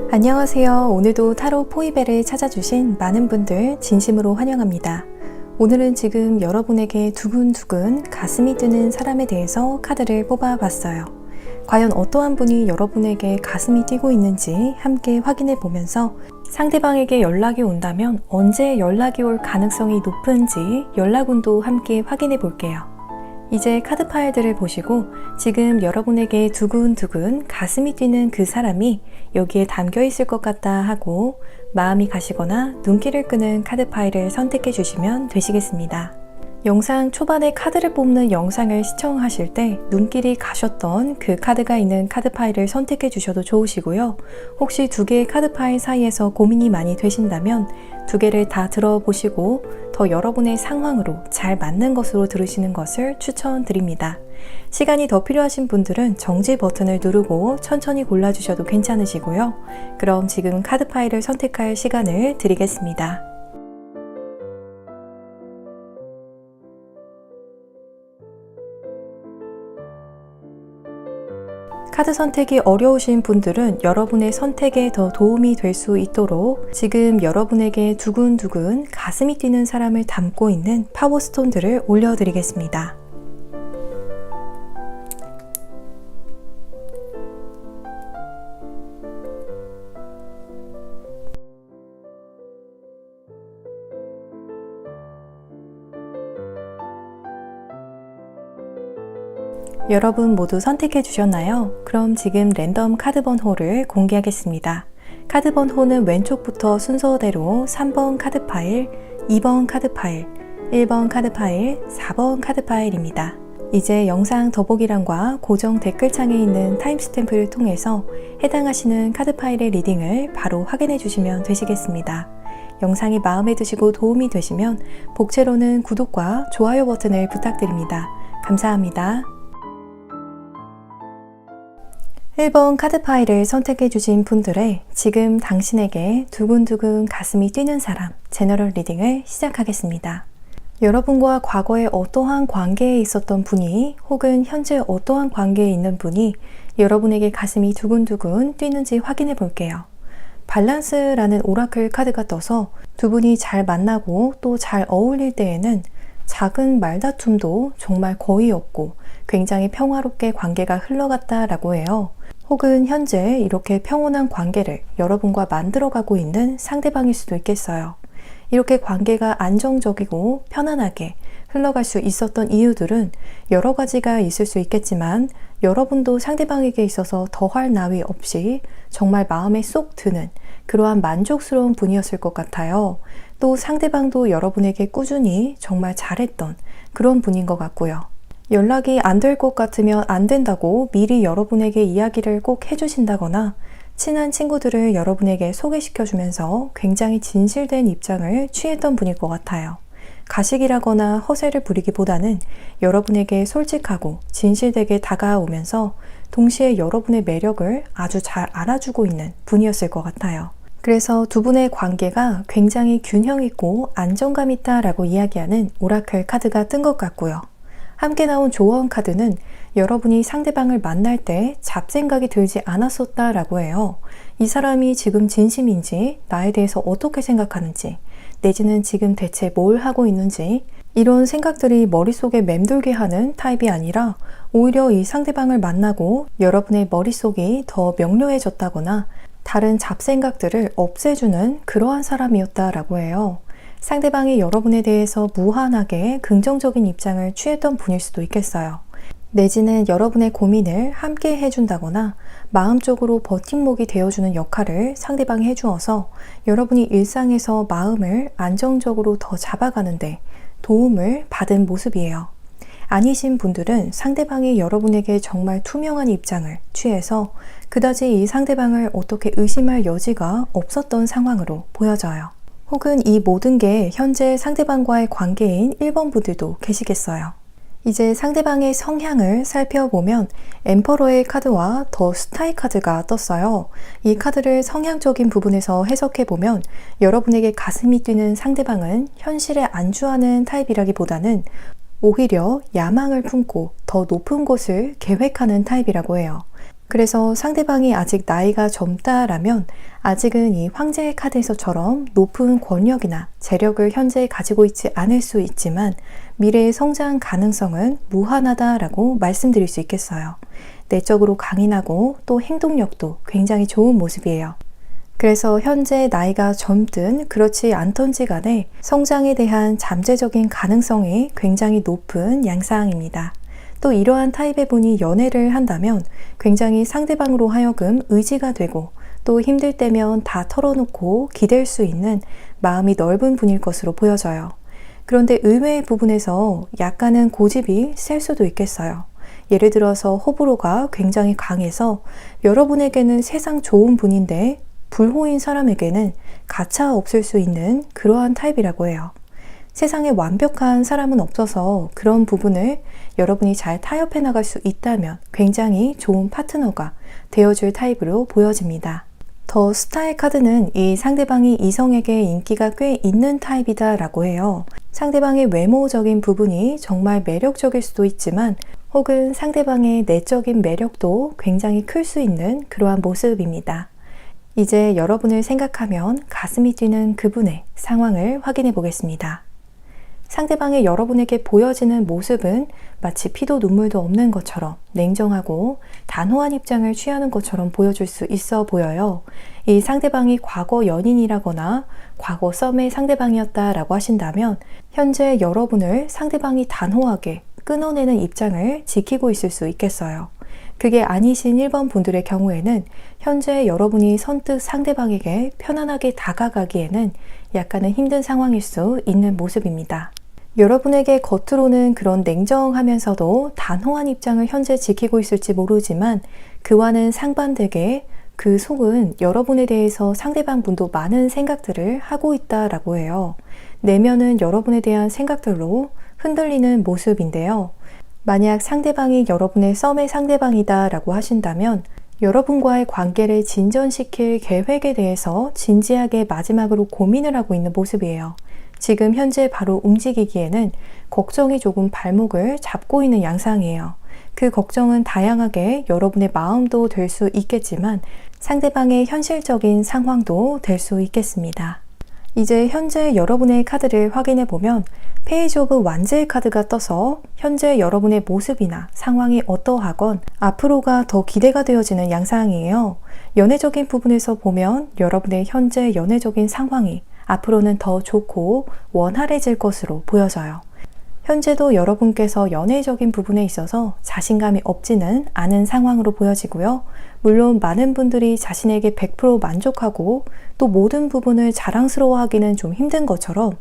안녕하세요. 오늘도 타로 포이벨을 찾아주신 많은 분들 진심으로 환영합니다. 오늘은 지금 여러분에게 두근두근 가슴이 뛰는 사람에 대해서 카드를 뽑아봤어요. 과연 어떠한 분이 여러분에게 가슴이 뛰고 있는지 함께 확인해 보면서 상대방에게 연락이 온다면 언제 연락이 올 가능성이 높은지 연락운도 함께 확인해 볼게요. 이제 카드 파일들을 보시고 지금 여러분에게 두근두근 가슴이 뛰는 그 사람이 여기에 담겨 있을 것 같다 하고 마음이 가시거나 눈길을 끄는 카드 파일을 선택해 주시면 되시겠습니다. 영상 초반에 카드를 뽑는 영상을 시청하실 때 눈길이 가셨던 그 카드가 있는 카드 파일을 선택해 주셔도 좋으시고요. 혹시 두 개의 카드 파일 사이에서 고민이 많이 되신다면 두 개를 다 들어보시고 더 여러분의 상황으로 잘 맞는 것으로 들으시는 것을 추천드립니다. 시간이 더 필요하신 분들은 정지 버튼을 누르고 천천히 골라주셔도 괜찮으시고요. 그럼 지금 카드 파일을 선택할 시간을 드리겠습니다. 카드 선택이 어려우신 분들은 여러분의 선택에 더 도움이 될 수 있도록 지금 여러분에게 두근두근 가슴이 뛰는 사람을 담고 있는 파워스톤들을 올려드리겠습니다. 여러분 모두 선택해 주셨나요? 그럼 지금 랜덤 카드 번호를 공개하겠습니다. 카드 번호는 왼쪽부터 순서대로 3번 카드 파일, 2번 카드 파일, 1번 카드 파일, 4번 카드 파일입니다. 이제 영상 더보기란과 고정 댓글창에 있는 타임스탬프를 통해서 해당하시는 카드 파일의 리딩을 바로 확인해 주시면 되시겠습니다. 영상이 마음에 드시고 도움이 되시면 복채로는 구독과 좋아요 버튼을 부탁드립니다. 감사합니다. 1번 카드 파일을 선택해 주신 분들의 지금 당신에게 두근두근 가슴이 뛰는 사람 제너럴 리딩을 시작하겠습니다. 여러분과 과거에 어떠한 관계에 있었던 분이 혹은 현재 어떠한 관계에 있는 분이 여러분에게 가슴이 두근두근 뛰는지 확인해 볼게요. 밸런스라는 오라클 카드가 떠서 두 분이 잘 만나고 또 잘 어울릴 때에는 작은 말다툼도 정말 거의 없고 굉장히 평화롭게 관계가 흘러갔다라고 해요. 혹은 현재 이렇게 평온한 관계를 여러분과 만들어가고 있는 상대방일 수도 있겠어요. 이렇게 관계가 안정적이고 편안하게 흘러갈 수 있었던 이유들은 여러 가지가 있을 수 있겠지만 여러분도 상대방에게 있어서 더할 나위 없이 정말 마음에 쏙 드는 그러한 만족스러운 분이었을 것 같아요. 또 상대방도 여러분에게 꾸준히 정말 잘했던 그런 분인 것 같고요. 연락이 안 될 것 같으면 안 된다고 미리 여러분에게 이야기를 꼭 해주신다거나 친한 친구들을 여러분에게 소개시켜주면서 굉장히 진실된 입장을 취했던 분일 것 같아요. 가식이라거나 허세를 부리기보다는 여러분에게 솔직하고 진실되게 다가오면서 동시에 여러분의 매력을 아주 잘 알아주고 있는 분이었을 것 같아요. 그래서 두 분의 관계가 굉장히 균형 있고 안정감 있다라고 이야기하는 오라클 카드가 뜬 것 같고요. 함께 나온 조언 카드는 여러분이 상대방을 만날 때 잡생각이 들지 않았었다라고 해요. 이 사람이 지금 진심인지, 나에 대해서 어떻게 생각하는지, 내지는 지금 대체 뭘 하고 있는지 이런 생각들이 머릿속에 맴돌게 하는 타입이 아니라 오히려 이 상대방을 만나고 여러분의 머릿속이 더 명료해졌다거나 다른 잡생각들을 없애주는 그러한 사람이었다라고 해요. 상대방이 여러분에 대해서 무한하게 긍정적인 입장을 취했던 분일 수도 있겠어요. 내지는 여러분의 고민을 함께 해준다거나 마음적으로 버팀목이 되어주는 역할을 상대방이 해주어서 여러분이 일상에서 마음을 안정적으로 더 잡아가는데 도움을 받은 모습이에요. 아니신 분들은 상대방이 여러분에게 정말 투명한 입장을 취해서 그다지 이 상대방을 어떻게 의심할 여지가 없었던 상황으로 보여져요. 혹은 이 모든 게 현재 상대방과의 관계인 1번 분들도 계시겠어요. 이제 상대방의 성향을 살펴보면 엠퍼러의 카드와 더 스타의 카드가 떴어요. 이 카드를 성향적인 부분에서 해석해보면 여러분에게 가슴이 뛰는 상대방은 현실에 안주하는 타입이라기보다는 오히려 야망을 품고 더 높은 곳을 계획하는 타입이라고 해요. 그래서 상대방이 아직 나이가 젊다라면 아직은 이 황제의 카드에서처럼 높은 권력이나 재력을 현재 가지고 있지 않을 수 있지만 미래의 성장 가능성은 무한하다라고 말씀드릴 수 있겠어요. 내적으로 강인하고 또 행동력도 굉장히 좋은 모습이에요. 그래서 현재 나이가 젊든 그렇지 않던지 간에 성장에 대한 잠재적인 가능성이 굉장히 높은 양상입니다. 또 이러한 타입의 분이 연애를 한다면 굉장히 상대방으로 하여금 의지가 되고 또 힘들 때면 다 털어놓고 기댈 수 있는 마음이 넓은 분일 것으로 보여져요. 그런데 의외의 부분에서 약간은 고집이 셀 수도 있겠어요. 예를 들어서 호불호가 굉장히 강해서 여러분에게는 세상 좋은 분인데 불호인 사람에게는 가차 없을 수 있는 그러한 타입이라고 해요. 세상에 완벽한 사람은 없어서 그런 부분을 여러분이 잘 타협해 나갈 수 있다면 굉장히 좋은 파트너가 되어줄 타입으로 보여집니다. 더 스타의 카드는 이 상대방이 이성에게 인기가 꽤 있는 타입이다 라고 해요. 상대방의 외모적인 부분이 정말 매력적일 수도 있지만 혹은 상대방의 내적인 매력도 굉장히 클 수 있는 그러한 모습입니다. 이제 여러분을 생각하면 가슴이 뛰는 그분의 상황을 확인해 보겠습니다. 상대방의 여러분에게 보여지는 모습은 마치 피도 눈물도 없는 것처럼 냉정하고 단호한 입장을 취하는 것처럼 보여줄 수 있어 보여요. 이 상대방이 과거 연인이라거나 과거 썸의 상대방이었다라고 하신다면 현재 여러분을 상대방이 단호하게 끊어내는 입장을 지키고 있을 수 있겠어요. 그게 아니신 1번 분들의 경우에는 현재 여러분이 선뜻 상대방에게 편안하게 다가가기에는 약간은 힘든 상황일 수 있는 모습입니다. 여러분에게 겉으로는 그런 냉정하면서도 단호한 입장을 현재 지키고 있을지 모르지만 그와는 상반되게 그 속은 여러분에 대해서 상대방 분도 많은 생각들을 하고 있다라고 해요. 내면은 여러분에 대한 생각들로 흔들리는 모습인데요. 만약 상대방이 여러분의 썸의 상대방이다 라고 하신다면 여러분과의 관계를 진전시킬 계획에 대해서 진지하게 마지막으로 고민을 하고 있는 모습이에요. 지금 현재 바로 움직이기에는 걱정이 조금 발목을 잡고 있는 양상이에요. 그 걱정은 다양하게 여러분의 마음도 될 수 있겠지만 상대방의 현실적인 상황도 될 수 있겠습니다. 이제 현재 여러분의 카드를 확인해 보면 페이지 오브 완즈의 카드가 떠서 현재 여러분의 모습이나 상황이 어떠하건 앞으로가 더 기대가 되어지는 양상이에요. 연애적인 부분에서 보면 여러분의 현재 연애적인 상황이 앞으로는 더 좋고 원활해질 것으로 보여져요. 현재도 여러분께서 연애적인 부분에 있어서 자신감이 없지는 않은 상황으로 보여지고요. 물론 많은 분들이 자신에게 100% 만족하고 또 모든 부분을 자랑스러워하기는 좀 힘든 것처럼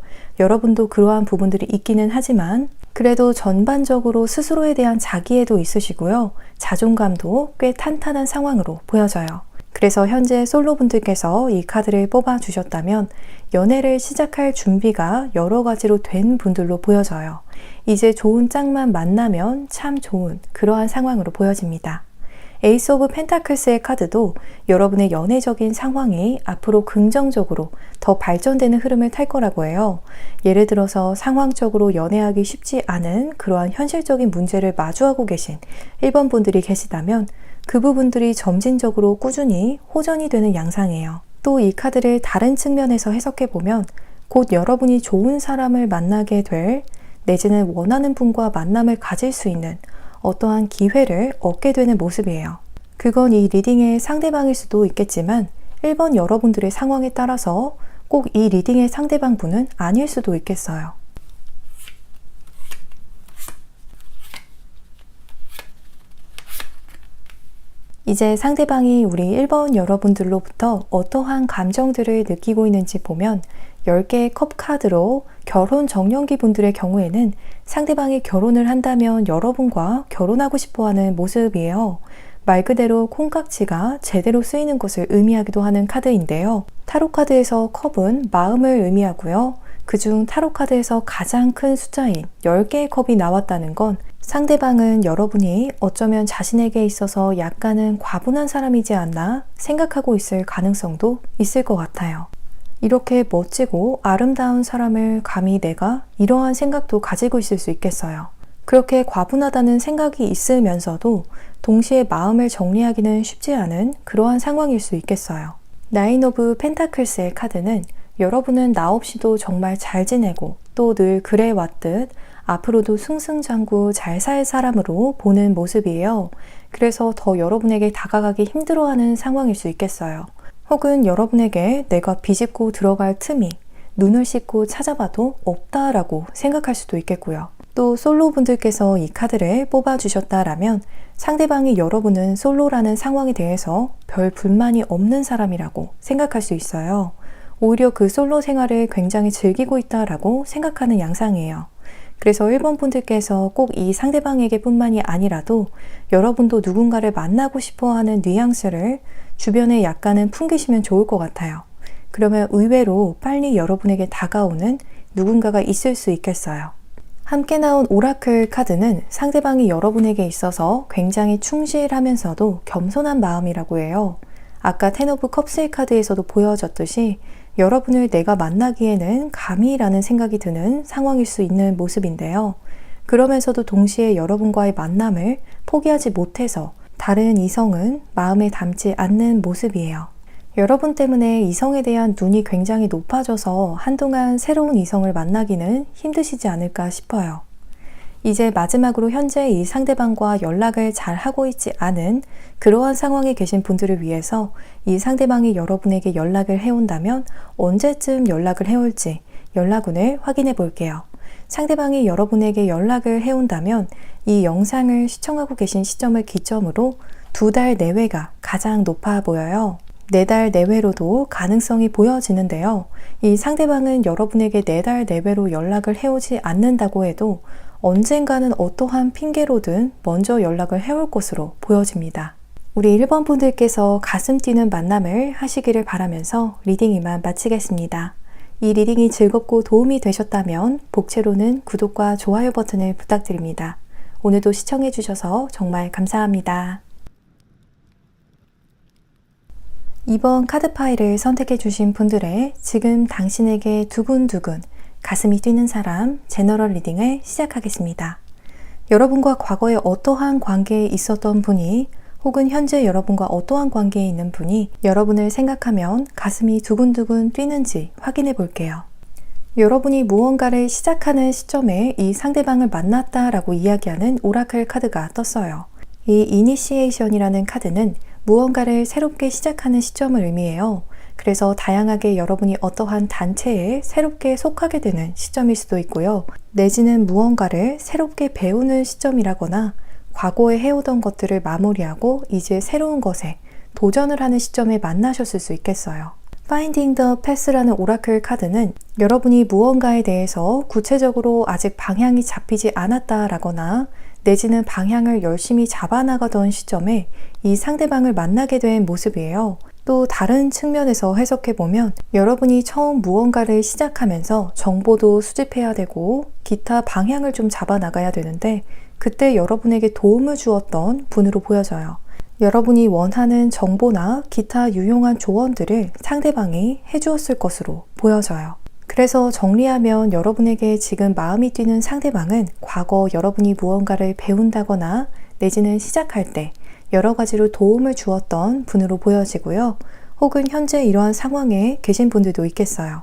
여러분도 그러한 부분들이 있기는 하지만 그래도 전반적으로 스스로에 대한 자기애도 있으시고요. 자존감도 꽤 탄탄한 상황으로 보여져요. 그래서 현재 솔로분들께서 이 카드를 뽑아주셨다면 연애를 시작할 준비가 여러 가지로 된 분들로 보여져요. 이제 좋은 짝만 만나면 참 좋은 그러한 상황으로 보여집니다. 에이스 오브 펜타클스의 카드도 여러분의 연애적인 상황이 앞으로 긍정적으로 더 발전되는 흐름을 탈 거라고 해요. 예를 들어서 상황적으로 연애하기 쉽지 않은 그러한 현실적인 문제를 마주하고 계신 1번 분들이 계시다면 그 부분들이 점진적으로 꾸준히 호전이 되는 양상이에요. 또 이 카드를 다른 측면에서 해석해보면 곧 여러분이 좋은 사람을 만나게 될 내지는 원하는 분과 만남을 가질 수 있는 어떠한 기회를 얻게 되는 모습이에요. 그건 이 리딩의 상대방일 수도 있겠지만 1번 여러분들의 상황에 따라서 꼭 이 리딩의 상대방 분은 아닐 수도 있겠어요. 이제 상대방이 우리 1번 여러분들로부터 어떠한 감정들을 느끼고 있는지 보면 10개의 컵 카드로 결혼 정년기 분들의 경우에는 상대방이 결혼을 한다면 여러분과 결혼하고 싶어하는 모습이에요. 말 그대로 콩깍지가 제대로 쓰이는 것을 의미하기도 하는 카드인데요. 타로 카드에서 컵은 마음을 의미하고요. 그중 타로 카드에서 가장 큰 숫자인 10개의 컵이 나왔다는 건 상대방은 여러분이 어쩌면 자신에게 있어서 약간은 과분한 사람이지 않나 생각하고 있을 가능성도 있을 것 같아요. 이렇게 멋지고 아름다운 사람을 감히 내가 이러한 생각도 가지고 있을 수 있겠어요. 그렇게 과분하다는 생각이 있으면서도 동시에 마음을 정리하기는 쉽지 않은 그러한 상황일 수 있겠어요. 나인 오브 펜타클스의 카드는 여러분은 나 없이도 정말 잘 지내고 또 늘 그래왔듯 앞으로도 승승장구 잘 살 사람으로 보는 모습이에요. 그래서 더 여러분에게 다가가기 힘들어하는 상황일 수 있겠어요. 혹은 여러분에게 내가 비집고 들어갈 틈이 눈을 씻고 찾아봐도 없다라고 생각할 수도 있겠고요. 또 솔로분들께서 이 카드를 뽑아주셨다라면 상대방이 여러분은 솔로라는 상황에 대해서 별 불만이 없는 사람이라고 생각할 수 있어요. 오히려 그 솔로 생활을 굉장히 즐기고 있다라고 생각하는 양상이에요. 그래서 1번 분들께서 꼭 이 상대방에게 뿐만이 아니라도 여러분도 누군가를 만나고 싶어 하는 뉘앙스를 주변에 약간은 풍기시면 좋을 것 같아요. 그러면 의외로 빨리 여러분에게 다가오는 누군가가 있을 수 있겠어요. 함께 나온 오라클 카드는 상대방이 여러분에게 있어서 굉장히 충실하면서도 겸손한 마음이라고 해요. 아까 텐 오브 컵스의 카드에서도 보여졌듯이 여러분을 내가 만나기에는 감히라는 생각이 드는 상황일 수 있는 모습인데요. 그러면서도 동시에 여러분과의 만남을 포기하지 못해서 다른 이성은 마음에 담지 않는 모습이에요. 여러분 때문에 이성에 대한 눈이 굉장히 높아져서 한동안 새로운 이성을 만나기는 힘드시지 않을까 싶어요. 이제 마지막으로 현재 이 상대방과 연락을 잘 하고 있지 않은 그러한 상황에 계신 분들을 위해서 이 상대방이 여러분에게 연락을 해온다면 언제쯤 연락을 해올지 연락운을 확인해 볼게요. 상대방이 여러분에게 연락을 해온다면 이 영상을 시청하고 계신 시점을 기점으로 2달 내외가 가장 높아 보여요. 4달 내외로도 가능성이 보여지는데요. 이 상대방은 여러분에게 4달 내외로 연락을 해오지 않는다고 해도 언젠가는 어떠한 핑계로든 먼저 연락을 해올 것으로 보여집니다. 우리 1번 분들께서 가슴 뛰는 만남을 하시기를 바라면서 리딩 이만 마치겠습니다. 이 리딩이 즐겁고 도움이 되셨다면 복채로는 구독과 좋아요 버튼을 부탁드립니다. 오늘도 시청해 주셔서 정말 감사합니다. 2번 카드 파일을 선택해 주신 분들의 지금 당신에게 두근두근 가슴이 뛰는 사람 제너럴 리딩을 시작하겠습니다. 여러분과 과거에 어떠한 관계에 있었던 분이 혹은 현재 여러분과 어떠한 관계에 있는 분이 여러분을 생각하면 가슴이 두근두근 뛰는지 확인해 볼게요. 여러분이 무언가를 시작하는 시점에 이 상대방을 만났다라고 이야기하는 오라클 카드가 떴어요. 이 이니시에이션이라는 카드는 무언가를 새롭게 시작하는 시점을 의미해요. 그래서 다양하게 여러분이 어떠한 단체에 새롭게 속하게 되는 시점일 수도 있고요. 내지는 무언가를 새롭게 배우는 시점이라거나 과거에 해오던 것들을 마무리하고 이제 새로운 것에 도전을 하는 시점에 만나셨을 수 있겠어요. Finding the Path라는 오라클 카드는 여러분이 무언가에 대해서 구체적으로 아직 방향이 잡히지 않았다라거나 내지는 방향을 열심히 잡아나가던 시점에 이 상대방을 만나게 된 모습이에요. 또 다른 측면에서 해석해보면 여러분이 처음 무언가를 시작하면서 정보도 수집해야 되고 기타 방향을 좀 잡아나가야 되는데 그때 여러분에게 도움을 주었던 분으로 보여져요. 여러분이 원하는 정보나 기타 유용한 조언들을 상대방이 해주었을 것으로 보여져요. 그래서 정리하면 여러분에게 지금 마음이 뛰는 상대방은 과거 여러분이 무언가를 배운다거나 내지는 시작할 때 여러 가지로 도움을 주었던 분으로 보여지고요. 혹은 현재 이러한 상황에 계신 분들도 있겠어요.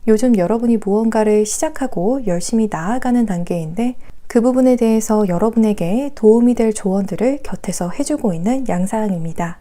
요즘 여러분이 무언가를 시작하고 열심히 나아가는 단계인데 그 부분에 대해서 여러분에게 도움이 될 조언들을 곁에서 해주고 있는 양상입니다.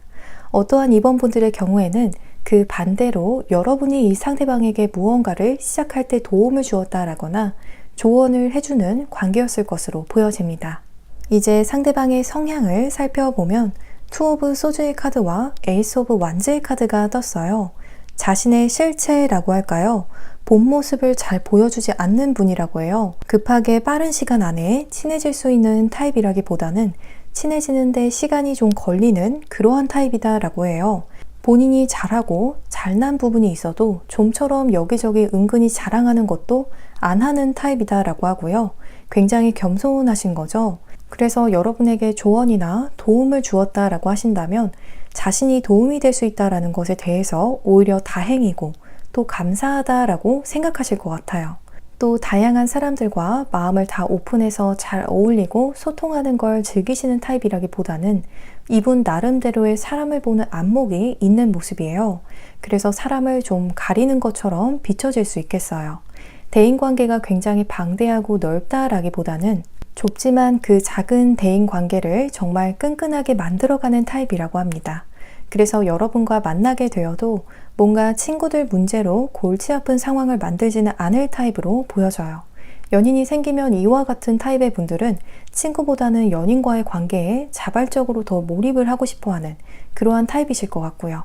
어떠한 2번 분들의 경우에는 그 반대로 여러분이 이 상대방에게 무언가를 시작할 때 도움을 주었다라거나 조언을 해주는 관계였을 것으로 보여집니다. 이제 상대방의 성향을 살펴보면 투 오브 소즈의 카드와 에이스 오브 완즈의 카드가 떴어요. 자신의 실체라고 할까요? 본 모습을 잘 보여주지 않는 분이라고 해요. 급하게 빠른 시간 안에 친해질 수 있는 타입이라기보다는 친해지는데 시간이 좀 걸리는 그러한 타입이다라고 해요. 본인이 잘하고 잘난 부분이 있어도 좀처럼 여기저기 은근히 자랑하는 것도 안 하는 타입이다라고 하고요. 굉장히 겸손하신 거죠. 그래서 여러분에게 조언이나 도움을 주었다라고 하신다면 자신이 도움이 될 수 있다라는 것에 대해서 오히려 다행이고 또 감사하다라고 생각하실 것 같아요. 또 다양한 사람들과 마음을 다 오픈해서 잘 어울리고 소통하는 걸 즐기시는 타입이라기보다는 이분 나름대로의 사람을 보는 안목이 있는 모습이에요. 그래서 사람을 좀 가리는 것처럼 비춰질 수 있겠어요. 대인관계가 굉장히 방대하고 넓다라기보다는 좁지만 그 작은 대인관계를 정말 끈끈하게 만들어가는 타입이라고 합니다. 그래서 여러분과 만나게 되어도 뭔가 친구들 문제로 골치 아픈 상황을 만들지는 않을 타입으로 보여져요. 연인이 생기면 이와 같은 타입의 분들은 친구보다는 연인과의 관계에 자발적으로 더 몰입을 하고 싶어하는 그러한 타입이실 것 같고요.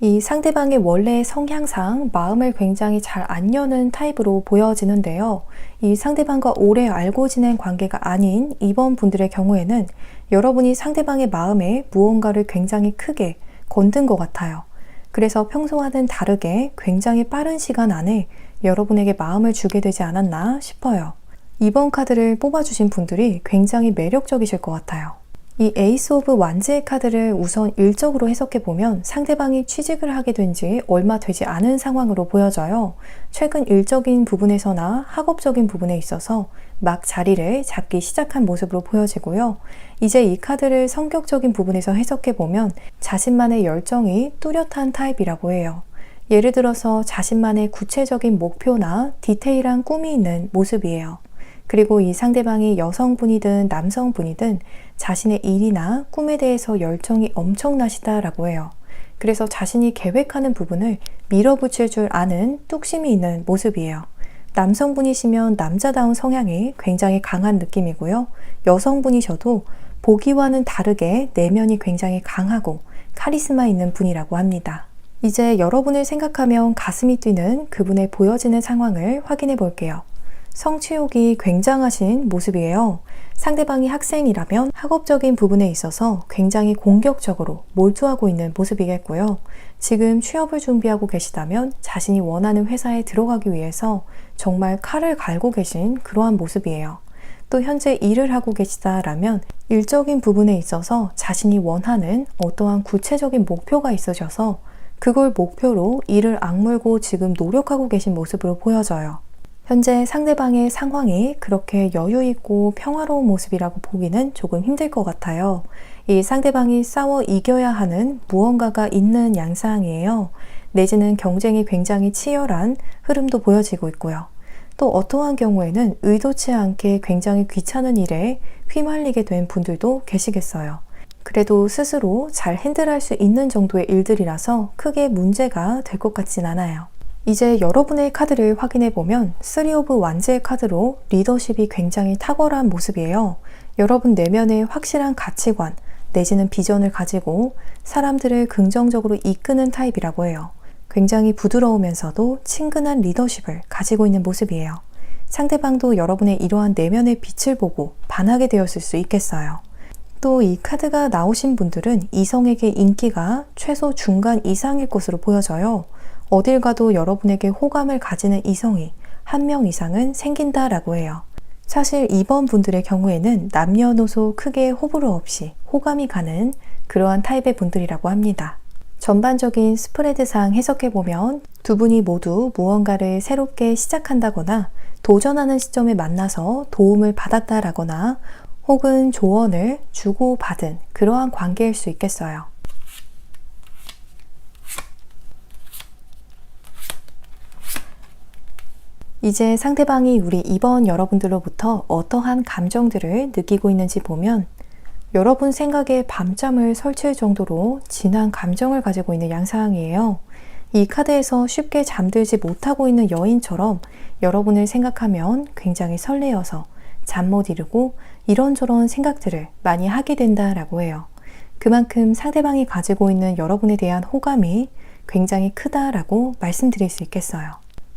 이 상대방의 원래의 성향상 마음을 굉장히 잘 안 여는 타입으로 보여지는데요. 이 상대방과 오래 알고 지낸 관계가 아닌 이번 분들의 경우에는 여러분이 상대방의 마음에 무언가를 굉장히 크게 건든 것 같아요. 그래서 평소와는 다르게 굉장히 빠른 시간 안에 여러분에게 마음을 주게 되지 않았나 싶어요. 이번 카드를 뽑아주신 분들이 굉장히 매력적이실 것 같아요. 이 에이스 오브 완즈의 카드를 우선 일적으로 해석해보면 상대방이 취직을 하게 된 지 얼마 되지 않은 상황으로 보여져요. 최근 일적인 부분에서나 학업적인 부분에 있어서 막 자리를 잡기 시작한 모습으로 보여지고요. 이제 이 카드를 성격적인 부분에서 해석해보면 자신만의 열정이 뚜렷한 타입이라고 해요. 예를 들어서 자신만의 구체적인 목표나 디테일한 꿈이 있는 모습이에요. 그리고 이 상대방이 여성분이든 남성분이든 자신의 일이나 꿈에 대해서 열정이 엄청나시다라고 해요. 그래서 자신이 계획하는 부분을 밀어붙일 줄 아는 뚝심이 있는 모습이에요. 남성분이시면 남자다운 성향이 굉장히 강한 느낌이고요. 여성분이셔도 보기와는 다르게 내면이 굉장히 강하고 카리스마 있는 분이라고 합니다. 이제 여러분을 생각하면 가슴이 뛰는 그분의 보여지는 상황을 확인해 볼게요. 성취욕이 굉장하신 모습이에요. 상대방이 학생이라면 학업적인 부분에 있어서 굉장히 공격적으로 몰두하고 있는 모습이겠고요. 지금 취업을 준비하고 계시다면 자신이 원하는 회사에 들어가기 위해서 정말 칼을 갈고 계신 그러한 모습이에요. 또 현재 일을 하고 계시다라면 일적인 부분에 있어서 자신이 원하는 어떠한 구체적인 목표가 있으셔서 그걸 목표로 이를 악물고 지금 노력하고 계신 모습으로 보여져요. 현재 상대방의 상황이 그렇게 여유있고 평화로운 모습이라고 보기는 조금 힘들 것 같아요. 이 상대방이 싸워 이겨야 하는 무언가가 있는 양상이에요. 내지는 경쟁이 굉장히 치열한 흐름도 보여지고 있고요. 또 어떠한 경우에는 의도치 않게 굉장히 귀찮은 일에 휘말리게 된 분들도 계시겠어요. 그래도 스스로 잘 핸들할 수 있는 정도의 일들이라서 크게 문제가 될 것 같진 않아요. 이제 여러분의 카드를 확인해 보면 3 오브 완즈의 카드로 리더십이 굉장히 탁월한 모습이에요. 여러분 내면에 확실한 가치관 내지는 비전을 가지고 사람들을 긍정적으로 이끄는 타입이라고 해요. 굉장히 부드러우면서도 친근한 리더십을 가지고 있는 모습이에요. 상대방도 여러분의 이러한 내면의 빛을 보고 반하게 되었을 수 있겠어요. 또 이 카드가 나오신 분들은 이성에게 인기가 최소 중간 이상일 것으로 보여져요. 어딜 가도 여러분에게 호감을 가지는 이성이 한 명 이상은 생긴다라고 해요. 사실 이번 분들의 경우에는 남녀노소 크게 호불호 없이 호감이 가는 그러한 타입의 분들이라고 합니다. 전반적인 스프레드상 해석해보면 두 분이 모두 무언가를 새롭게 시작한다거나 도전하는 시점에 만나서 도움을 받았다라거나 혹은 조언을 주고받은 그러한 관계일 수 있겠어요. 이제 상대방이 우리 이번 여러분들로부터 어떠한 감정들을 느끼고 있는지 보면 여러분 생각에 밤잠을 설칠 정도로 진한 감정을 가지고 있는 양상이에요. 이 카드에서 쉽게 잠들지 못하고 있는 여인처럼 여러분을 생각하면 굉장히 설레어서 잠 못 이루고 이런저런 생각들을 많이 하게 된다라고 해요. 그만큼 상대방이 가지고 있는 여러분에 대한 호감이 굉장히 크다라고 말씀드릴 수 있겠어요.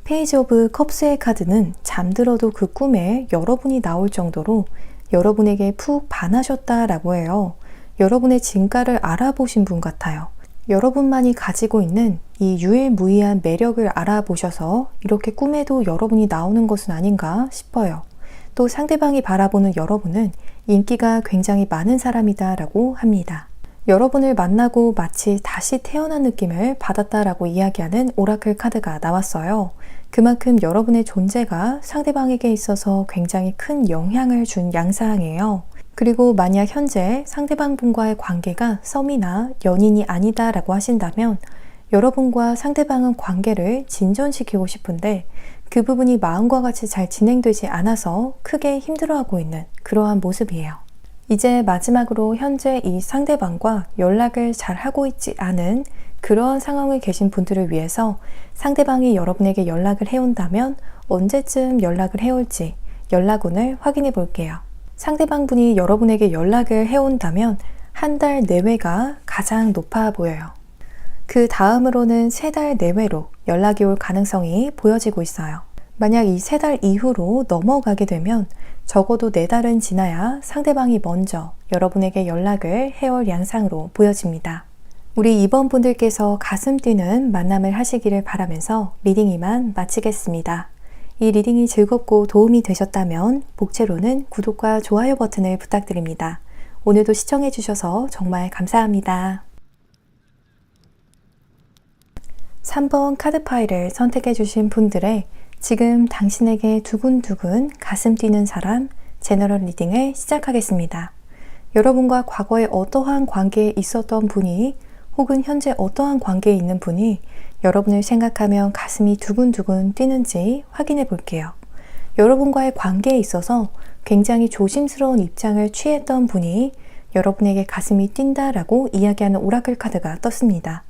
페이지 오브 컵스의 카드는 잠들어도 그 꿈에 여러분이 나올 정도로 여러분에게 푹 반하셨다라고 해요. 여러분의 진가를 알아보신 분 같아요. 여러분만이 가지고 있는 이 유일무이한 매력을 알아보셔서 이렇게 꿈에도 여러분이 나오는 것은 아닌가 싶어요. 또 상대방이 바라보는 여러분은 인기가 굉장히 많은 사람이다라고 합니다. 여러분을 만나고 마치 다시 태어난 느낌을 받았다라고 이야기하는 오라클 카드가 나왔어요. 그만큼 여러분의 존재가 상대방에게 있어서 굉장히 큰 영향을 준 양상이에요. 그리고 만약 현재 상대방분과의 관계가 썸이나 연인이 아니다라고 하신다면 여러분과 상대방은 관계를 진전시키고 싶은데 그 부분이 마음과 같이 잘 진행되지 않아서 크게 힘들어하고 있는 그러한 모습이에요. 이제 마지막으로 현재 이 상대방과 연락을 잘 하고 있지 않은 그러한 상황에 계신 분들을 위해서 상대방이 여러분에게 연락을 해온다면 언제쯤 연락을 해올지 연락운을 확인해 볼게요. 상대방 분이 여러분에게 연락을 해온다면 한 달 내외가 가장 높아 보여요. 그 다음으로는 3달 내외로 연락이 올 가능성이 보여지고 있어요. 만약 이 3달 이후로 넘어가게 되면 적어도 4달은 지나야 상대방이 먼저 여러분에게 연락을 해올 양상으로 보여집니다. 우리 이번 분들께서 가슴 뛰는 만남을 하시기를 바라면서 리딩 이만 마치겠습니다. 이 리딩이 즐겁고 도움이 되셨다면 복채로는 구독과 좋아요 버튼을 부탁드립니다. 오늘도 시청해주셔서 정말 감사합니다. 3번 카드 파일을 선택해주신 분들의 지금 당신에게 두근두근 가슴 뛰는 사람 제너럴 리딩을 시작하겠습니다. 여러분과 과거에 어떠한 관계에 있었던 분이 혹은 현재 어떠한 관계에 있는 분이 여러분을 생각하면 가슴이 두근두근 뛰는지 확인해 볼게요. 여러분과의 관계에 있어서 굉장히 조심스러운 입장을 취했던 분이 여러분에게 가슴이 뛴다라고 이야기하는 오라클 카드가 떴습니다.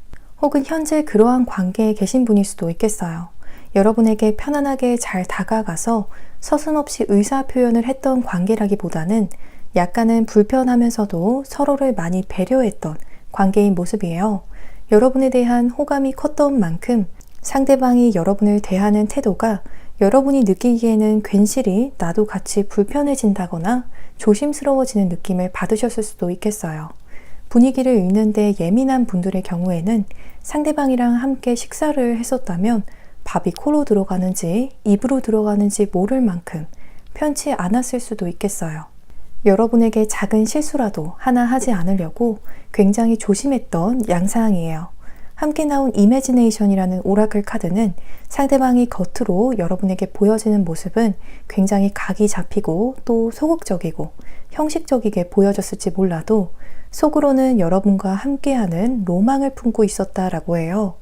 혹은 현재 그러한 관계에 계신 분일 수도 있겠어요. 여러분에게 편안하게 잘 다가가서 서슴없이 의사표현을 했던 관계라기보다는 약간은 불편하면서도 서로를 많이 배려했던 관계인 모습이에요. 여러분에 대한 호감이 컸던 만큼 상대방이 여러분을 대하는 태도가 여러분이 느끼기에는 괜시리 나도 같이 불편해진다거나 조심스러워지는 느낌을 받으셨을 수도 있겠어요. 분위기를 읽는데 예민한 분들의 경우에는 상대방이랑 함께 식사를 했었다면 밥이 코로 들어가는지 입으로 들어가는지 모를 만큼 편치 않았을 수도 있겠어요. 여러분에게 작은 실수라도 하나 하지 않으려고 굉장히 조심했던 양상이에요. 함께 나온 이매지네이션이라는 오라클 카드는 상대방이 겉으로 여러분에게 보여지는 모습은 굉장히 각이 잡히고 또 소극적이고 형식적이게 보여졌을지 몰라도 속으로는 여러분과 함께하는 로망을 품고 있었다라고 해요.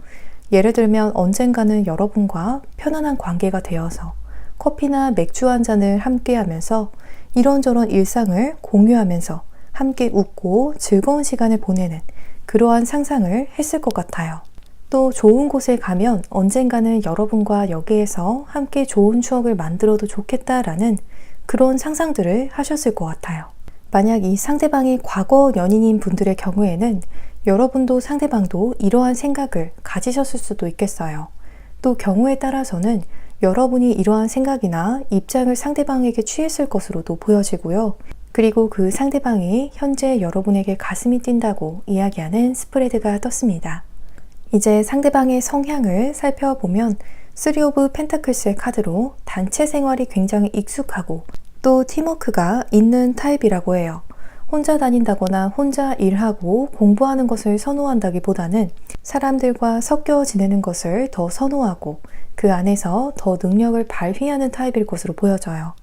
예를 들면 언젠가는 여러분과 편안한 관계가 되어서 커피나 맥주 한 잔을 함께 하면서 이런저런 일상을 공유하면서 함께 웃고 즐거운 시간을 보내는 그러한 상상을 했을 것 같아요. 또 좋은 곳에 가면 언젠가는 여러분과 여기에서 함께 좋은 추억을 만들어도 좋겠다라는 그런 상상들을 하셨을 것 같아요. 만약 이 상대방이 과거 연인인 분들의 경우에는 여러분도 상대방도 이러한 생각을 가지셨을 수도 있겠어요. 또 경우에 따라서는 여러분이 이러한 생각이나 입장을 상대방에게 취했을 것으로도 보여지고요. 그리고 그 상대방이 현재 여러분에게 가슴이 뛴다고 이야기하는 스프레드가 떴습니다. 이제 상대방의 성향을 살펴보면 3 오브 펜타클스의 카드로 단체 생활이 굉장히 익숙하고 또 팀워크가 있는 타입이라고 해요. 혼자 다닌다거나 혼자 일하고 공부하는 것을 선호한다기보다는 사람들과 섞여 지내는 것을 더 선호하고 그 안에서 더 능력을 발휘하는 타입일 것으로 보여져요.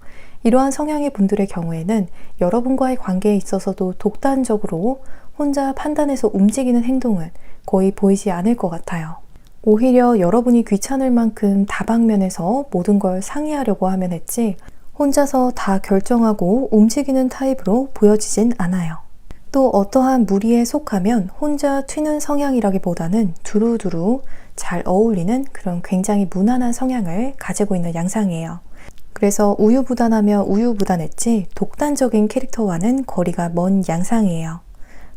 이러한 성향의 분들의 경우에는 여러분과의 관계에 있어서도 독단적으로 혼자 판단해서 움직이는 행동은 거의 보이지 않을 것 같아요. 오히려 여러분이 귀찮을 만큼 다방면에서 모든 걸 상의하려고 하면 했지 혼자서 다 결정하고 움직이는 타입으로 보여지진 않아요. 또 어떠한 무리에 속하면 혼자 튀는 성향이라기보다는 두루두루 잘 어울리는 그런 굉장히 무난한 성향을 가지고 있는 양상이에요. 그래서 우유부단하며 우유부단했지 독단적인 캐릭터와는 거리가 먼 양상이에요.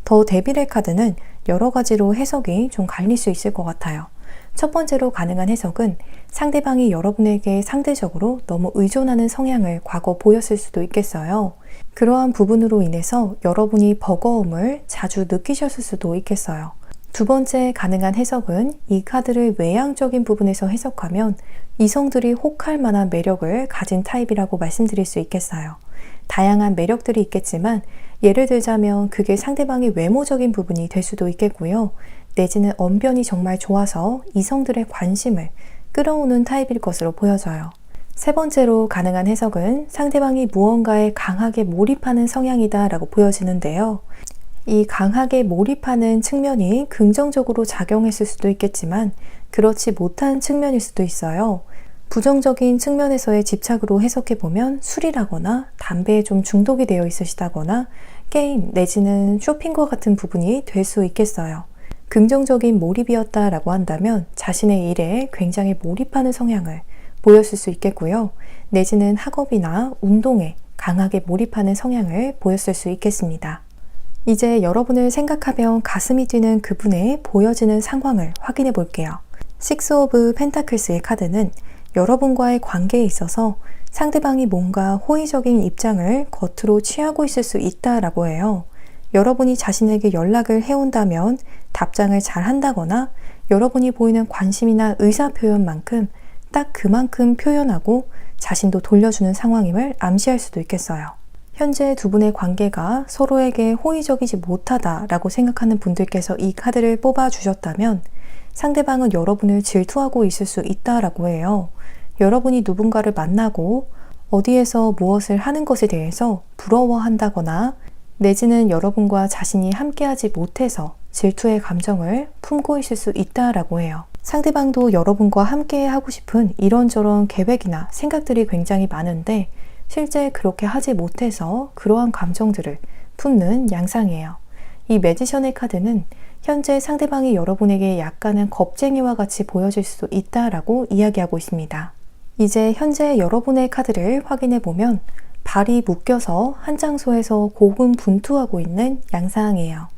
더 데빌의 카드는 여러 가지로 해석이 좀 갈릴 수 있을 것 같아요. 첫 번째로 가능한 해석은 상대방이 여러분에게 상대적으로 너무 의존하는 성향을 과거 보였을 수도 있겠어요. 그러한 부분으로 인해서 여러분이 버거움을 자주 느끼셨을 수도 있겠어요. 두 번째 가능한 해석은 이 카드를 외향적인 부분에서 해석하면 이성들이 혹할 만한 매력을 가진 타입이라고 말씀드릴 수 있겠어요. 다양한 매력들이 있겠지만 예를 들자면 그게 상대방의 외모적인 부분이 될 수도 있겠고요. 내지는 언변이 정말 좋아서 이성들의 관심을 끌어오는 타입일 것으로 보여져요. 세 번째로 가능한 해석은 상대방이 무언가에 강하게 몰입하는 성향이다 라고 보여지는데요. 이 강하게 몰입하는 측면이 긍정적으로 작용했을 수도 있겠지만 그렇지 못한 측면일 수도 있어요. 부정적인 측면에서의 집착으로 해석해보면 술이라거나 담배에 좀 중독이 되어 있으시다거나 게임 내지는 쇼핑과 같은 부분이 될 수 있겠어요. 긍정적인 몰입이었다라고 한다면 자신의 일에 굉장히 몰입하는 성향을 보였을 수 있겠고요. 내지는 학업이나 운동에 강하게 몰입하는 성향을 보였을 수 있겠습니다. 이제 여러분을 생각하면 가슴이 뛰는 그분의 보여지는 상황을 확인해 볼게요. 식스 오브 펜타클스의 카드는 여러분과의 관계에 있어서 상대방이 뭔가 호의적인 입장을 겉으로 취하고 있을 수 있다라고 해요. 여러분이 자신에게 연락을 해온다면 답장을 잘 한다거나 여러분이 보이는 관심이나 의사표현만큼 딱 그만큼 표현하고 자신도 돌려주는 상황임을 암시할 수도 있겠어요. 현재 두 분의 관계가 서로에게 호의적이지 못하다라고 생각하는 분들께서 이 카드를 뽑아주셨다면 상대방은 여러분을 질투하고 있을 수 있다라고 해요. 여러분이 누군가를 만나고 어디에서 무엇을 하는 것에 대해서 부러워한다거나 내지는 여러분과 자신이 함께하지 못해서 질투의 감정을 품고 있을 수 있다라고 해요. 상대방도 여러분과 함께 하고 싶은 이런저런 계획이나 생각들이 굉장히 많은데 실제 그렇게 하지 못해서 그러한 감정들을 품는 양상이에요. 이 매지션의 카드는 현재 상대방이 여러분에게 약간은 겁쟁이와 같이 보여질 수도 있다라고 이야기하고 있습니다. 이제 현재 여러분의 카드를 확인해 보면 발이 묶여서 한 장소에서 고군분투하고 있는 양상이에요.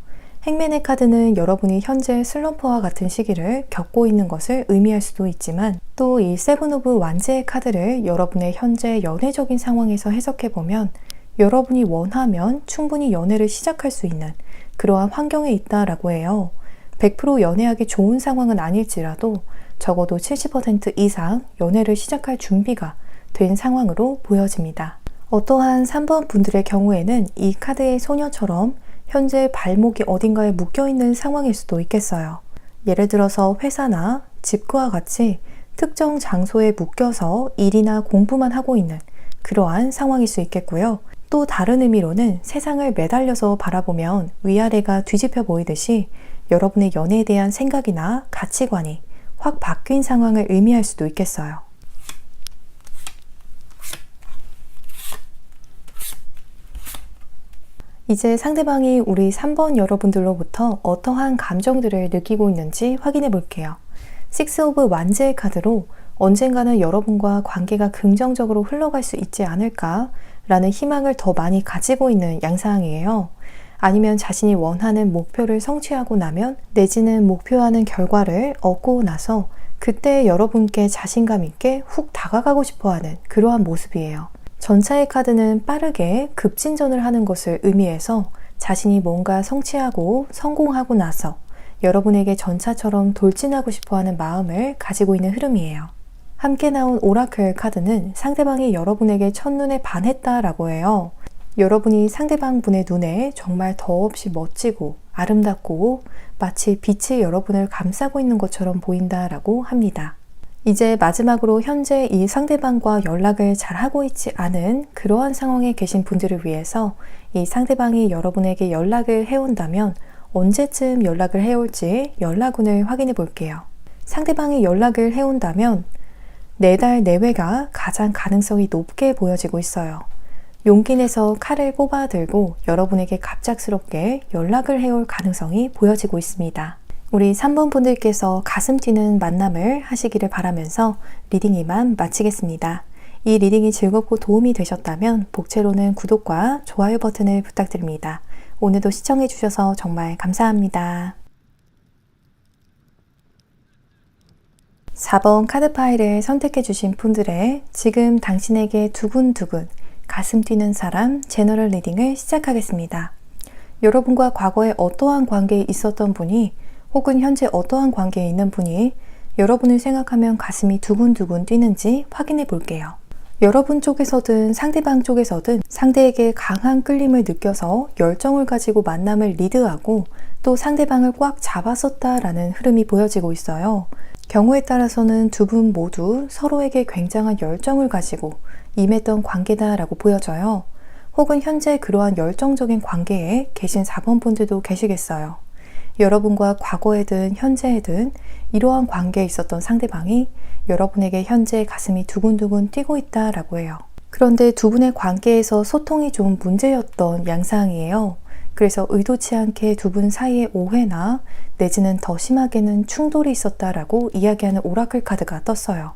행맨의 카드는 여러분이 현재 슬럼프와 같은 시기를 겪고 있는 것을 의미할 수도 있지만 또 이 세븐 오브 완즈의 카드를 여러분의 현재 연애적인 상황에서 해석해보면 여러분이 원하면 충분히 연애를 시작할 수 있는 그러한 환경에 있다라고 해요. 100% 연애하기 좋은 상황은 아닐지라도 적어도 70% 이상 연애를 시작할 준비가 된 상황으로 보여집니다. 어떠한 3번 분들의 경우에는 이 카드의 소녀처럼 현재 발목이 어딘가에 묶여있는 상황일 수도 있겠어요. 예를 들어서 회사나 집과 같이 특정 장소에 묶여서 일이나 공부만 하고 있는 그러한 상황일 수 있겠고요. 또 다른 의미로는 세상을 매달려서 바라보면 위아래가 뒤집혀 보이듯이 여러분의 연애에 대한 생각이나 가치관이 확 바뀐 상황을 의미할 수도 있겠어요. 이제 상대방이 우리 3번 여러분들로부터 어떠한 감정들을 느끼고 있는지 확인해 볼게요. 식스 오브 완즈의 카드로 언젠가는 여러분과 관계가 긍정적으로 흘러갈 수 있지 않을까 라는 희망을 더 많이 가지고 있는 양상이에요. 아니면 자신이 원하는 목표를 성취하고 나면 내지는 목표하는 결과를 얻고 나서 그때 여러분께 자신감 있게 훅 다가가고 싶어하는 그러한 모습이에요. 전차의 카드는 빠르게 급진전을 하는 것을 의미해서 자신이 뭔가 성취하고 성공하고 나서 여러분에게 전차처럼 돌진하고 싶어하는 마음을 가지고 있는 흐름이에요. 함께 나온 오라클 카드는 상대방이 여러분에게 첫눈에 반했다라고 해요. 여러분이 상대방 분의 눈에 정말 더없이 멋지고 아름답고 마치 빛이 여러분을 감싸고 있는 것처럼 보인다라고 합니다. 이제 마지막으로 현재 이 상대방과 연락을 잘 하고 있지 않은 그러한 상황에 계신 분들을 위해서 이 상대방이 여러분에게 연락을 해온다면 언제쯤 연락을 해올지 연락운을 확인해 볼게요. 상대방이 연락을 해온다면 4달 내외가 가장 가능성이 높게 보여지고 있어요. 용기 내서 칼을 뽑아 들고 여러분에게 갑작스럽게 연락을 해올 가능성이 보여지고 있습니다. 우리 3번 분들께서 가슴 뛰는 만남을 하시기를 바라면서 리딩 이만 마치겠습니다. 이 리딩이 즐겁고 도움이 되셨다면 복채로는 구독과 좋아요 버튼을 부탁드립니다. 오늘도 시청해 주셔서 정말 감사합니다. 4번 카드 파일을 선택해 주신 분들의 지금 당신에게 두근두근 가슴 뛰는 사람 제너럴 리딩을 시작하겠습니다. 여러분과 과거에 어떠한 관계에 있었던 분이 혹은 현재 어떠한 관계에 있는 분이 여러분을 생각하면 가슴이 두근두근 뛰는지 확인해 볼게요. 여러분 쪽에서든 상대방 쪽에서든 상대에게 강한 끌림을 느껴서 열정을 가지고 만남을 리드하고 또 상대방을 꽉 잡았었다라는 흐름이 보여지고 있어요. 경우에 따라서는 두 분 모두 서로에게 굉장한 열정을 가지고 임했던 관계다라고 보여져요. 혹은 현재 그러한 열정적인 관계에 계신 4번 분들도 계시겠어요. 여러분과 과거에든 현재에든 이러한 관계에 있었던 상대방이 여러분에게 현재 가슴이 두근두근 뛰고 있다라고 해요. 그런데 두 분의 관계에서 소통이 좀 문제였던 양상이에요. 그래서 의도치 않게 두 분 사이에 오해나 내지는 더 심하게는 충돌이 있었다라고 이야기하는 오라클 카드가 떴어요.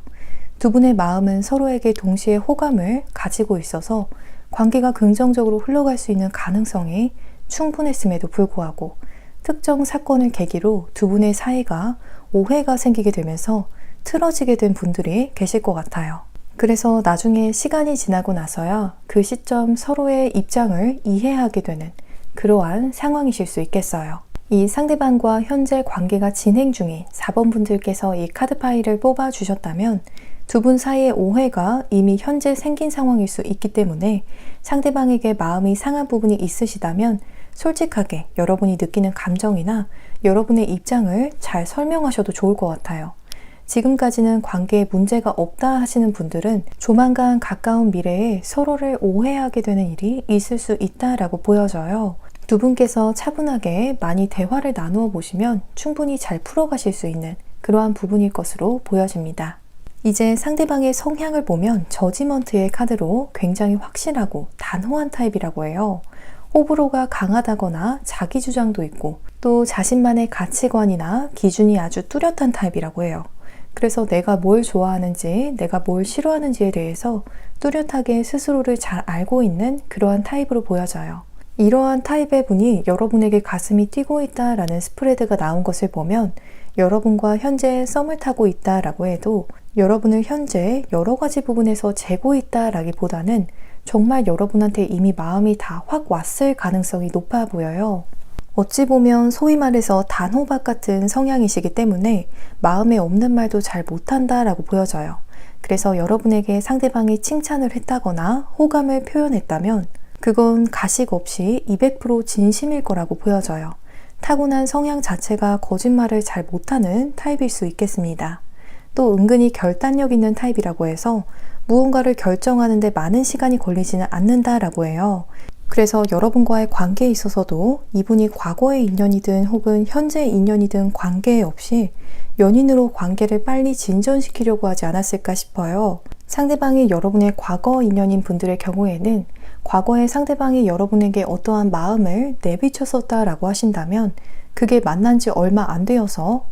두 분의 마음은 서로에게 동시에 호감을 가지고 있어서 관계가 긍정적으로 흘러갈 수 있는 가능성이 충분했음에도 불구하고 특정 사건을 계기로 두 분의 사이가 오해가 생기게 되면서 틀어지게 된 분들이 계실 것 같아요. 그래서 나중에 시간이 지나고 나서야 그 시점 서로의 입장을 이해하게 되는 그러한 상황이실 수 있겠어요. 이 상대방과 현재 관계가 진행 중인 4번 분들께서 이 카드 파일을 뽑아 주셨다면 두 분 사이의 오해가 이미 현재 생긴 상황일 수 있기 때문에 상대방에게 마음이 상한 부분이 있으시다면 솔직하게 여러분이 느끼는 감정이나 여러분의 입장을 잘 설명하셔도 좋을 것 같아요. 지금까지는 관계에 문제가 없다 하시는 분들은 조만간 가까운 미래에 서로를 오해하게 되는 일이 있을 수 있다라고 보여져요. 두 분께서 차분하게 많이 대화를 나누어 보시면 충분히 잘 풀어가실 수 있는 그러한 부분일 것으로 보여집니다. 이제 상대방의 성향을 보면 저지먼트의 카드로 굉장히 확실하고 단호한 타입이라고 해요. 호불호가 강하다거나 자기 주장도 있고 또 자신만의 가치관이나 기준이 아주 뚜렷한 타입이라고 해요. 그래서 내가 뭘 좋아하는지, 내가 뭘 싫어하는지에 대해서 뚜렷하게 스스로를 잘 알고 있는 그러한 타입으로 보여져요. 이러한 타입의 분이 여러분에게 가슴이 뛰고 있다라는 스프레드가 나온 것을 보면 여러분과 현재 썸을 타고 있다라고 해도 여러분을 현재 여러 가지 부분에서 재고 있다라기보다는 정말 여러분한테 이미 마음이 다 확 왔을 가능성이 높아 보여요. 어찌 보면 소위 말해서 단호박 같은 성향이시기 때문에 마음에 없는 말도 잘 못한다라고 보여져요. 그래서 여러분에게 상대방이 칭찬을 했다거나 호감을 표현했다면 그건 가식 없이 200% 진심일 거라고 보여져요. 타고난 성향 자체가 거짓말을 잘 못하는 타입일 수 있겠습니다. 또 은근히 결단력 있는 타입이라고 해서 무언가를 결정하는데 많은 시간이 걸리지는 않는다라고 해요. 그래서 여러분과의 관계에 있어서도 이분이 과거의 인연이든 혹은 현재의 인연이든 관계 없이 연인으로 관계를 빨리 진전시키려고 하지 않았을까 싶어요. 상대방이 여러분의 과거 인연인 분들의 경우에는 과거에 상대방이 여러분에게 어떠한 마음을 내비쳤었다라고 하신다면 그게 만난 지 얼마 안 되어서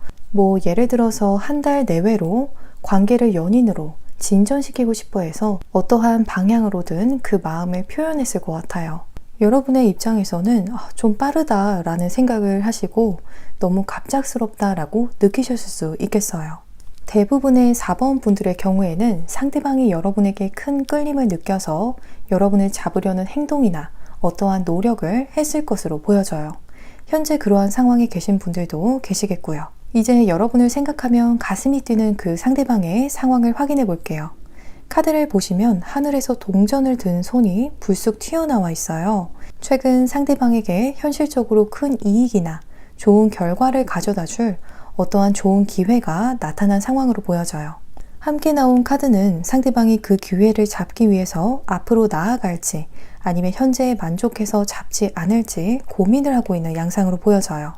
예를 들어서 한 달 내외로 관계를 연인으로 진전시키고 싶어 해서 어떠한 방향으로든 그 마음을 표현했을 것 같아요. 여러분의 입장에서는 좀 빠르다라는 생각을 하시고 너무 갑작스럽다라고 느끼셨을 수 있겠어요. 대부분의 4번 분들의 경우에는 상대방이 여러분에게 큰 끌림을 느껴서 여러분을 잡으려는 행동이나 어떠한 노력을 했을 것으로 보여져요. 현재 그러한 상황에 계신 분들도 계시겠고요. 이제 여러분을 생각하면 가슴이 뛰는 그 상대방의 상황을 확인해 볼게요. 카드를 보시면 하늘에서 동전을 든 손이 불쑥 튀어나와 있어요. 최근 상대방에게 현실적으로 큰 이익이나 좋은 결과를 가져다 줄 어떠한 좋은 기회가 나타난 상황으로 보여져요. 함께 나온 카드는 상대방이 그 기회를 잡기 위해서 앞으로 나아갈지 아니면 현재에 만족해서 잡지 않을지 고민을 하고 있는 양상으로 보여져요.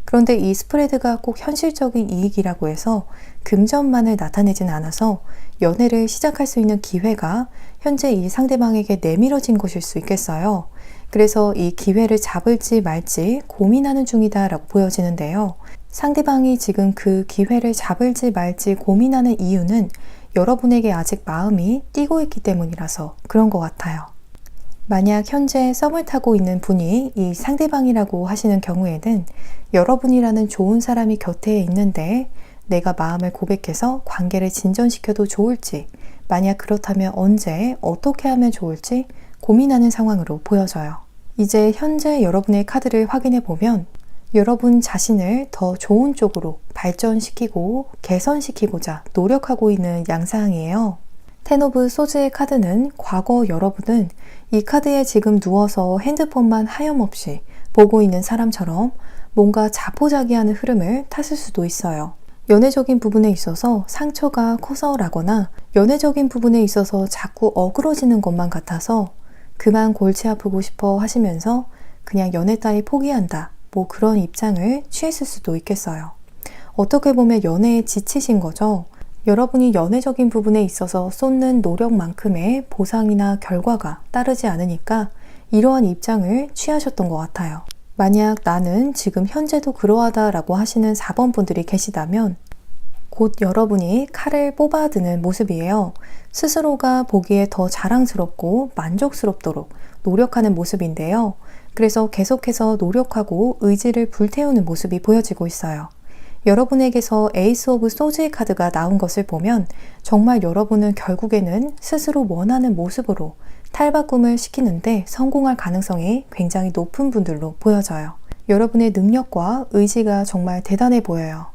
그런데 이 스프레드가 꼭 현실적인 이익이라고 해서 금전만을 나타내진 않아서 연애를 시작할 수 있는 기회가 현재 이 상대방에게 내밀어진 것일 수 있겠어요. 그래서 이 기회를 잡을지 말지 고민하는 중이다라고 보여지는데요. 상대방이 지금 그 기회를 잡을지 말지 고민하는 이유는 여러분에게 아직 마음이 뛰고 있기 때문이라서 그런 것 같아요. 만약 현재 썸을 타고 있는 분이 이 상대방이라고 하시는 경우에는 여러분이라는 좋은 사람이 곁에 있는데 내가 마음을 고백해서 관계를 진전시켜도 좋을지, 만약 그렇다면 언제 어떻게 하면 좋을지 고민하는 상황으로 보여져요. 이제 현재 여러분의 카드를 확인해 보면 여러분 자신을 더 좋은 쪽으로 발전시키고 개선시키고자 노력하고 있는 양상이에요. 텐 오브 소즈의 카드는 과거 여러분은 이 카드에 지금 누워서 핸드폰만 하염없이 보고 있는 사람처럼 뭔가 자포자기하는 흐름을 탔을 수도 있어요. 연애적인 부분에 있어서 상처가 커서라거나 연애적인 부분에 있어서 자꾸 어그러지는 것만 같아서 그만 골치 아프고 싶어 하시면서 그냥 연애 따위 포기한다, 뭐 그런 입장을 취했을 수도 있겠어요. 어떻게 보면 연애에 지치신 거죠. 여러분이 연애적인 부분에 있어서 쏟는 노력만큼의 보상이나 결과가 따르지 않으니까 이러한 입장을 취하셨던 것 같아요. 만약 나는 지금 현재도 그러하다라고 하시는 4번 분들이 계시다면 곧 여러분이 칼을 뽑아드는 모습이에요. 스스로가 보기에 더 자랑스럽고 만족스럽도록 노력하는 모습인데요. 그래서 계속해서 노력하고 의지를 불태우는 모습이 보여지고 있어요. 여러분에게서 에이스 오브 소즈의 카드가 나온 것을 보면 정말 여러분은 결국에는 스스로 원하는 모습으로 탈바꿈을 시키는데 성공할 가능성이 굉장히 높은 분들로 보여져요. 여러분의 능력과 의지가 정말 대단해 보여요.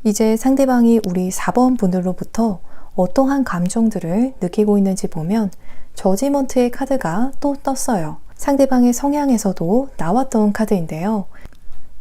이제 상대방이 우리 4번 분들로부터 어떠한 감정들을 느끼고 있는지 보면 저지먼트의 카드가 또 떴어요. 상대방의 성향에서도 나왔던 카드인데요.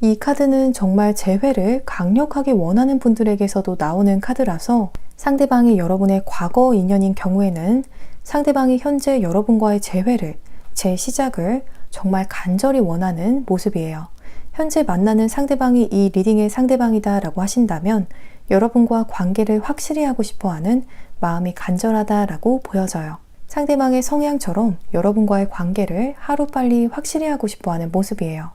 이 카드는 정말 재회를 강력하게 원하는 분들에게서도 나오는 카드라서 상대방이 여러분의 과거 인연인 경우에는 상대방이 현재 여러분과의 재회를, 재시작을 정말 간절히 원하는 모습이에요. 현재 만나는 상대방이 이 리딩의 상대방이다 라고 하신다면 여러분과 관계를 확실히 하고 싶어하는 마음이 간절하다라고 보여져요. 상대방의 성향처럼 여러분과의 관계를 하루빨리 확실히 하고 싶어하는 모습이에요.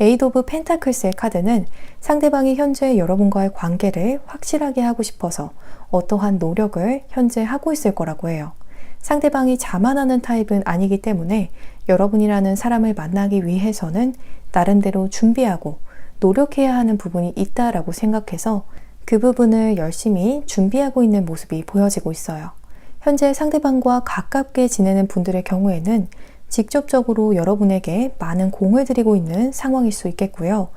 에이드 오브 펜타클스의 카드는 상대방이 현재 여러분과의 관계를 확실하게 하고 싶어서 어떠한 노력을 현재 하고 있을 거라고 해요. 상대방이 자만하는 타입은 아니기 때문에 여러분이라는 사람을 만나기 위해서는 나름대로 준비하고 노력해야 하는 부분이 있다라고 생각해서 그 부분을 열심히 준비하고 있는 모습이 보여지고 있어요. 현재 상대방과 가깝게 지내는 분들의 경우에는 직접적으로 여러분에게 많은 공을 들이고 있는 상황일 수 있겠고요.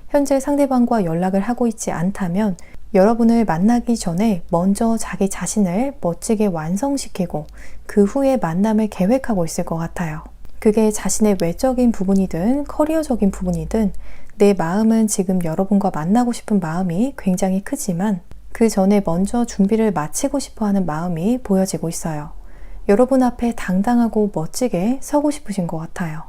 현재 상대방과 연락을 하고 있지 않다면 여러분을 만나기 전에 먼저 자기 자신을 멋지게 완성시키고 그 후에 만남을 계획하고 있을 것 같아요. 그게 자신의 외적인 부분이든 커리어적인 부분이든 내 마음은 지금 여러분과 만나고 싶은 마음이 굉장히 크지만 그 전에 먼저 준비를 마치고 싶어하는 마음이 보여지고 있어요. 여러분 앞에 당당하고 멋지게 서고 싶으신 것 같아요.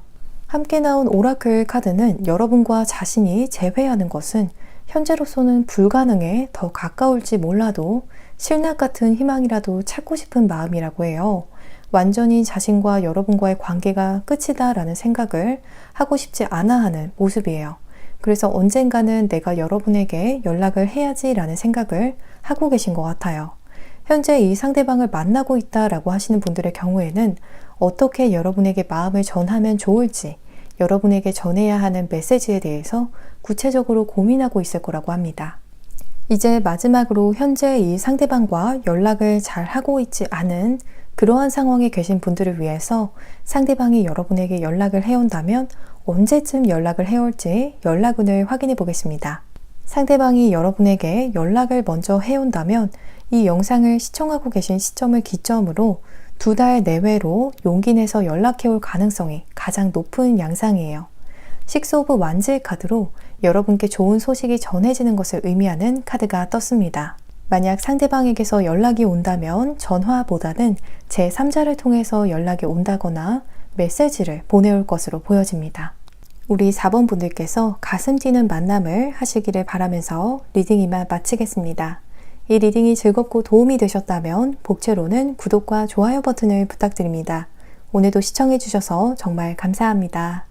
함께 나온 오라클 카드는 여러분과 자신이 재회하는 것은 현재로서는 불가능에 더 가까울지 몰라도 실낱 같은 희망이라도 찾고 싶은 마음이라고 해요. 완전히 자신과 여러분과의 관계가 끝이다라는 생각을 하고 싶지 않아 하는 모습이에요. 그래서 언젠가는 내가 여러분에게 연락을 해야지라는 생각을 하고 계신 것 같아요. 현재 이 상대방을 만나고 있다라고 하시는 분들의 경우에는 어떻게 여러분에게 마음을 전하면 좋을지, 여러분에게 전해야 하는 메시지에 대해서 구체적으로 고민하고 있을 거라고 합니다. 이제 마지막으로 현재 이 상대방과 연락을 잘 하고 있지 않은 그러한 상황에 계신 분들을 위해서 상대방이 여러분에게 연락을 해온다면 언제쯤 연락을 해올지 연락운을 확인해 보겠습니다. 상대방이 여러분에게 연락을 먼저 해온다면 이 영상을 시청하고 계신 시점을 기점으로 2달 내외로 용기 내서 연락해올 가능성이 가장 높은 양상이에요. 식스 오브 완즈의 카드로 여러분께 좋은 소식이 전해지는 것을 의미하는 카드가 떴습니다. 만약 상대방에게서 연락이 온다면 전화보다는 제3자를 통해서 연락이 온다거나 메시지를 보내올 것으로 보여집니다. 우리 4번 분들께서 가슴 뛰는 만남을 하시기를 바라면서 리딩 이만 마치겠습니다. 이 리딩이 즐겁고 도움이 되셨다면 복채로는 구독과 좋아요 버튼을 부탁드립니다. 오늘도 시청해주셔서 정말 감사합니다.